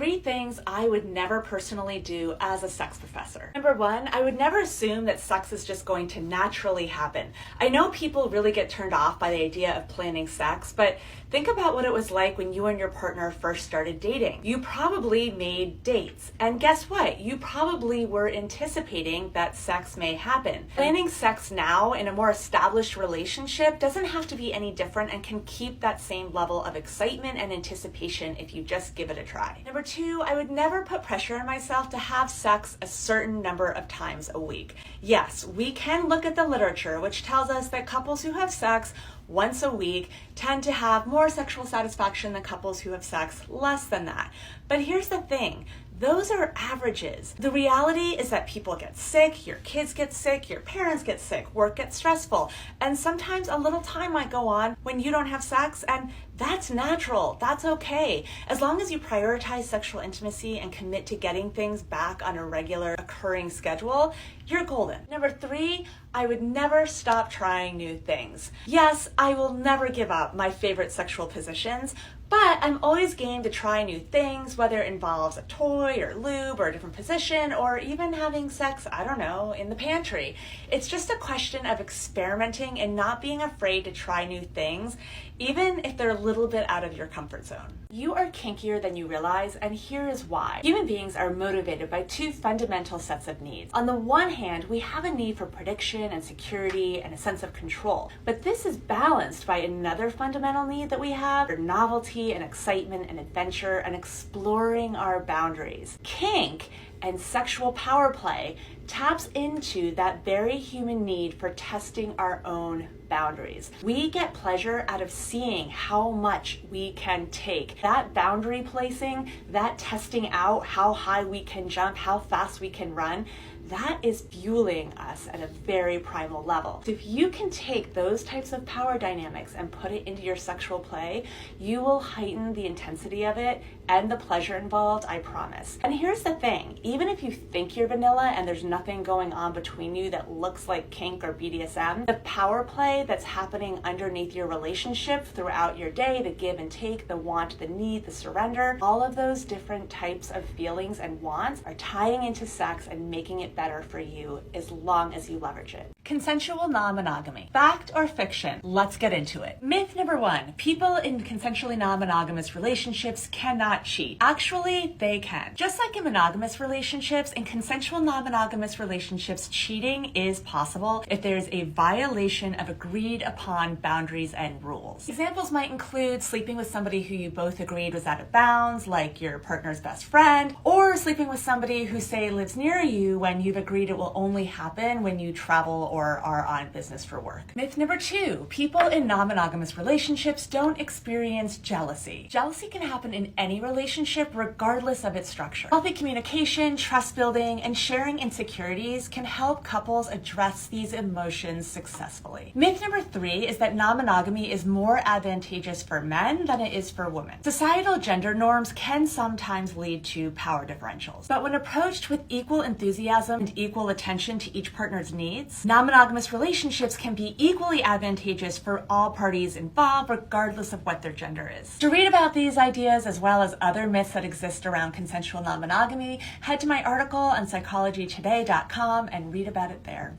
3 things I would never personally do as a sex professor. Number 1, I would never assume that sex is just going to naturally happen. I know people really get turned off by the idea of planning sex, but think about what it was like when you and your partner first started dating. You probably made dates, and guess what? You probably were anticipating that sex may happen. Planning sex now in a more established relationship doesn't have to be any different and can keep that same level of excitement and anticipation if you just give it a try. Number 2, I would never put pressure on myself to have sex a certain number of times a week. Yes, we can look at the literature, which tells us that couples who have sex once a week tend to have more sexual satisfaction than couples who have sex less than that. But here's the thing. Those are averages. The reality is that people get sick, your kids get sick, your parents get sick, work gets stressful, and sometimes a little time might go on when you don't have sex, and that's natural. That's okay. As long as you prioritize sexual intimacy and commit to getting things back on a regular occurring schedule, you're golden. Number 3, I would never stop trying new things. Yes, I will never give up my favorite sexual positions, but I'm always game to try new things, whether it involves a toy or lube or a different position, or even having sex, I don't know, in the pantry. It's just a question of experimenting and not being afraid to try new things, even if they're a little bit out of your comfort zone. You are kinkier than you realize, and here is why. Human beings are motivated by 2 fundamental sets of needs. On the one hand, we have a need for prediction and security and a sense of control, but this is balanced by another fundamental need that we have for novelty and excitement and adventure and exploring our boundaries. Kink and sexual power play taps into that very human need for testing our own boundaries. We get pleasure out of seeing how much we can take. That boundary placing, that testing out how high we can jump, how fast we can run, that is fueling us at a very primal level. So if you can take those types of power dynamics and put it into your sexual play, you will heighten the intensity of it and the pleasure involved, I promise. And here's the thing, even if you think you're vanilla and there's nothing going on between you that looks like kink or BDSM, the power play that's happening underneath your relationship throughout your day, the give and take, the want, the need, the surrender, all of those different types of feelings and wants are tying into sex and making it better for you as long as you leverage it. Consensual non-monogamy. Fact or fiction? Let's get into it. Myth number 1, people in consensually non-monogamous relationships cannot cheat. Actually, they can. Just like in monogamous relationships, in consensual non-monogamous relationships, cheating is possible if there is a violation of agreed upon boundaries and rules. Examples might include sleeping with somebody who you both agreed was out of bounds, like your partner's best friend, or sleeping with somebody who, say, lives near you when you've agreed it will only happen when you travel or are on business for work. Myth number 2, people in non-monogamous relationships don't experience jealousy. Jealousy can happen in any relationship regardless of its structure. Healthy communication, trust building, and sharing insecurities can help couples address these emotions successfully. Myth number 3 is that non-monogamy is more advantageous for men than it is for women. Societal gender norms can sometimes lead to power differentials, but when approached with equal enthusiasm and equal attention to each partner's needs, non-monogamous relationships can be equally advantageous for all parties involved, regardless of what their gender is. To read about these ideas as well as other myths that exist around consensual non-monogamy, head to my article on psychologytoday.com and read about it there.